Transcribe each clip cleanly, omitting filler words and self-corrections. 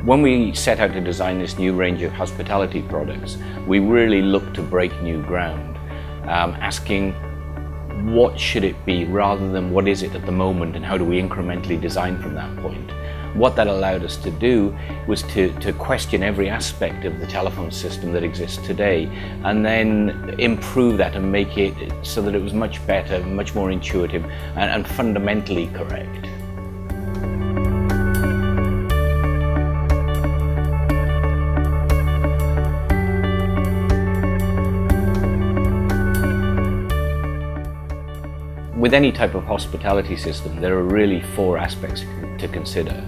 When we set out to design this new range of hospitality products, we really looked to break new ground, asking what should it be rather than what is it at the moment and how do we incrementally design from that point. What that allowed us to do was to question every aspect of the telephone system that exists today and then improve that and make it so that it was much better, much more intuitive and fundamentally correct. With any type of hospitality system, there are really four aspects to consider.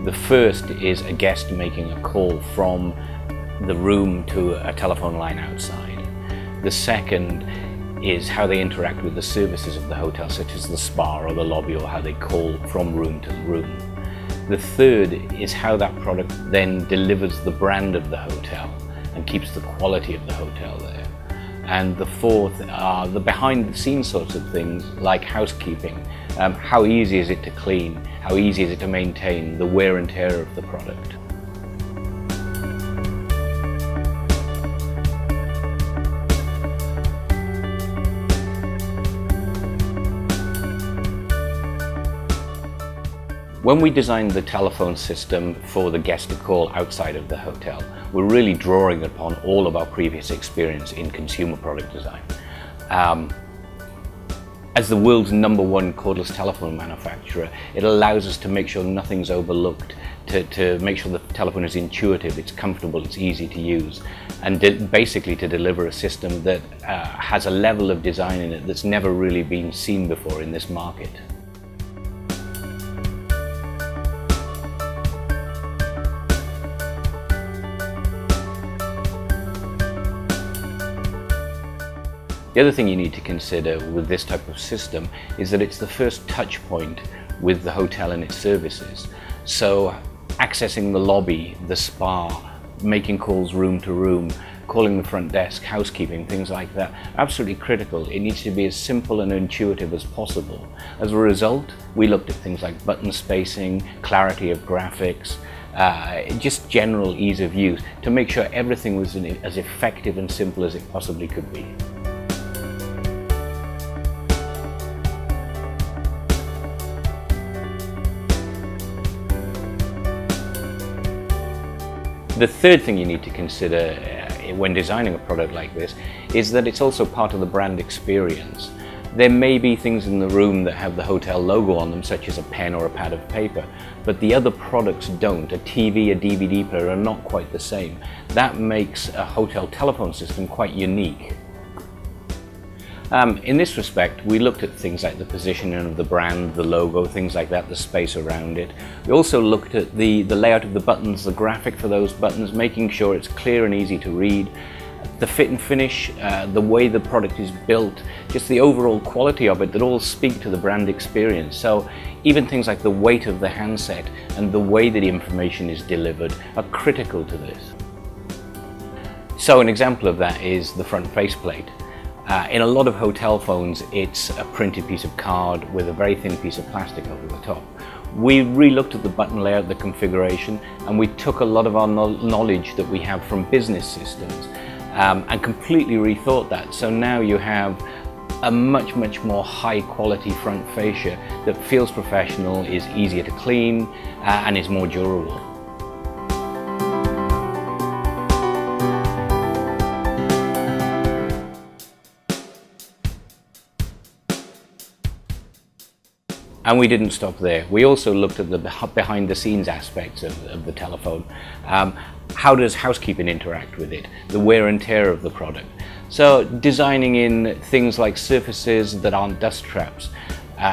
The first is a guest making a call from the room to a telephone line outside. The second is how they interact with the services of the hotel, such as the spa or the lobby, or how they call from room to room. The third is how that product then delivers the brand of the hotel and keeps the quality of the hotel there. And the fourth are the behind-the-scenes sorts of things like housekeeping. How easy is it to clean? How easy is it to maintain? The wear and tear of the product. When we designed the telephone system for the guest to call outside of the hotel, we're really drawing upon all of our previous experience in consumer product design. As the world's #1 cordless telephone manufacturer, it allows us to make sure nothing's overlooked, to make sure the telephone is intuitive, it's comfortable, it's easy to use, and basically to deliver a system that has a level of design in it that's never really been seen before in this market. The other thing you need to consider with this type of system is that it's the first touch point with the hotel and its services. So accessing the lobby, the spa, making calls room to room, calling the front desk, housekeeping, things like that, absolutely critical. It needs to be as simple and intuitive as possible. As a result, we looked at things like button spacing, clarity of graphics, just general ease of use to make sure everything was as effective and simple as it possibly could be. The third thing you need to consider when designing a product like this is that it's also part of the brand experience. There may be things in the room that have the hotel logo on them, such as a pen or a pad of paper, but the other products don't. A TV, a DVD player are not quite the same. That makes a hotel telephone system quite unique. In this respect, we looked at things like the positioning of the brand, the logo, things like that, the space around it. We also looked at the layout of the buttons, the graphic for those buttons, making sure it's clear and easy to read. The fit and finish, the way the product is built, just the overall quality of it that all speak to the brand experience. So even things like the weight of the handset and the way that the information is delivered are critical to this. So an example of that is the front faceplate. In a lot of hotel phones, it's a printed piece of card with a very thin piece of plastic over the top. We re-looked at the button layout, the configuration, and we took a lot of our knowledge that we have from business systems and completely rethought that. So now you have a much more high quality front fascia that feels professional, is easier to clean, and is more durable. And we didn't stop there. We also looked at the behind-the-scenes aspects of the telephone. How does housekeeping interact with it? The wear and tear of the product. So designing in things like surfaces that aren't dust traps,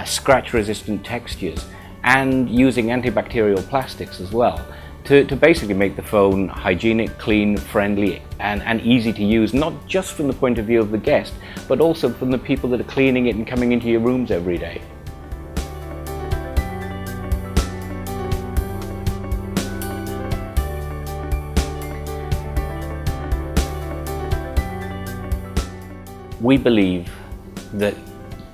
scratch-resistant textures, and using antibacterial plastics as well to basically make the phone hygienic, clean, friendly, and easy to use, not just from the point of view of the guest, but also from the people that are cleaning it and coming into your rooms every day. We believe that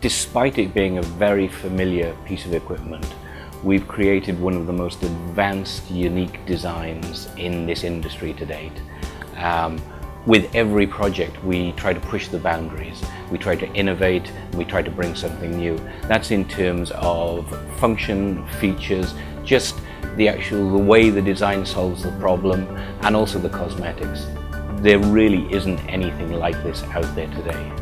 despite it being a very familiar piece of equipment, we've created one of the most advanced, unique designs in this industry to date. With every project, we try to push the boundaries. We try to innovate, and we try to bring something new. That's in terms of function, features, just the way the design solves the problem, and also the cosmetics. There really isn't anything like this out there today.